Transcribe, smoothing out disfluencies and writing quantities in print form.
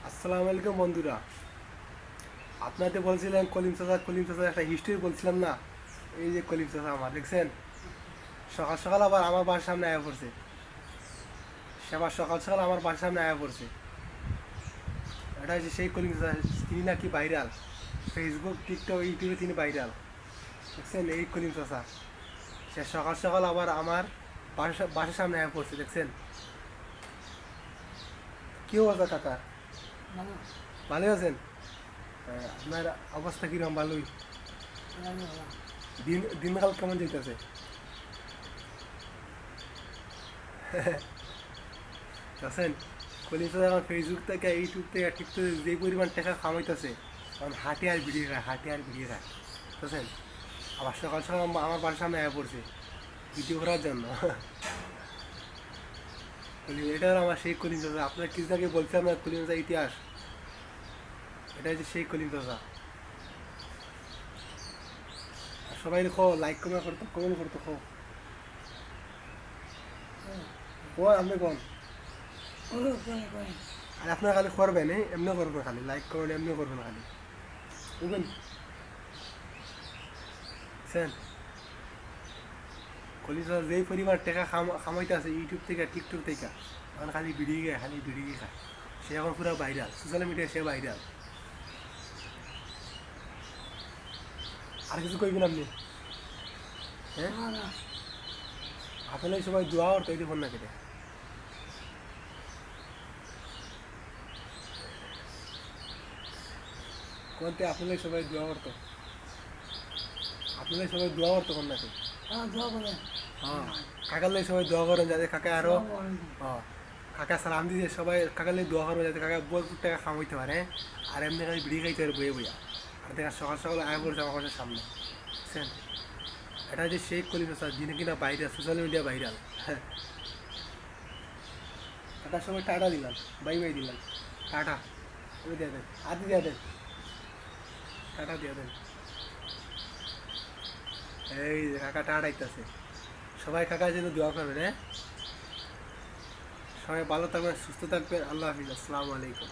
আসসালামু আলাইকুম বন্ধুরা। আপনাদের বলছিলেন কলিম চাচা একটা হিস্ট্রি বলছিলাম না। এই যে কলিম চাচা আমার দেখছেন, সকাল সকাল আবার আমার বাসার সামনে আয়া পড়ছে। সেবার সকাল সকাল আমার বাসার সামনে আয়া পড়ছে। এটা হচ্ছে সেই কলিম চাচা। তিনি নাকি ভাইরাল, ফেসবুক টিকটক ইউটিউবে তিনি ভাইরাল। দেখছেন এই কলিম চাচা, সে সকাল সকাল আবার আমার বাসার সামনে আয়া পড়ছে। দেখছেন কি অবস্থা কাকা? ভালো ভালোই আছেন? আপনার অবস্থা কিরকম? ভালোই। ভালো ভালো। দিনকাল কেমন যেতেছে? আছেন কলিম চাচা আমার ফেসবুক থেকে ইউটিউব থেকে টিকটক যে পরিমাণ টাকা কামাইতেছে, কারণ হাটে আর ভিডিও খায়, হাটে আর ভিডিও খায়। বুঝছেন, আবার সকাল সকাল আমার বাসার সামনে আয়া পড়ছে ভিডিও করার জন্য। এটা হলো আমার সেই কলিম চাচা। আপনার কিছু আগে বলছিলাম না কলিম চাচা ইতিহাস, এটা হচ্ছে সেই কলিম চাচা। আর সবাই খো লাইক কমেন্ট করতো খো। ও আপনি কোন? আর আপনার খালি করবেন, এমনি করবেন, খালি লাইক করবেন, এমনি করবেন খালি, বুঝবেন? বুঝছেন, কলিজা যেই পরিমাণ টাকা কামাইতে আছে ইউটিউব থেকে টিকটক থেকে, এখন খালি ভিডিও খায়, খালি ভিডিও খায়। সে এখন পুরো ভাইরাল, সোশ্যাল মিডিয়ায় সে ভাইরাল। আর কিছু কইবেন আপনি? হ্যাঁ, আপনার সবাই দোয়া করতো এই দেখুন না কেটে। কোনতে আপনার সবাই দোয়া করতো, আপনার সবাই দোয়া করতো কোন নাকি? হ্যাঁ, কাকার লাই সবাই দোয়া করেন যাতে কাকা আরো, হ্যাঁ, কাকা সালাম দিতে সবাই কাকার লাই দোয়া করবে যাতে কাকা বহুত টাকা কামাইতে পারে। আর এমনি খালি বিড়ি খাইতে পারে বইয়ে বইয়া। আর দেখা সকাল সকাল আয় পড়ছে আমার বাসার সামনে, বুঝছেন? এটা যে শেখ কলিম চাচা, যিনি কিনা ভাইরাল, সোশ্যাল মিডিয়া ভাইরাল। হ্যাঁ, কাকার সবাই টাটা দিলাম, বাই বাই দিলাম, টাটা ওই দিয়ে দেন, আদি দিয়ে দেন, টাটা দিয়ে দেন। এই যে কাকা টাটা আইতাছে। সবাই কাকার জন্য দোয়া করবেন, হ্যাঁ? সবাই ভালো থাকবেন, সুস্থ থাকবেন। আল্লাহ হাফিজ, আসসালামু আলাইকুম।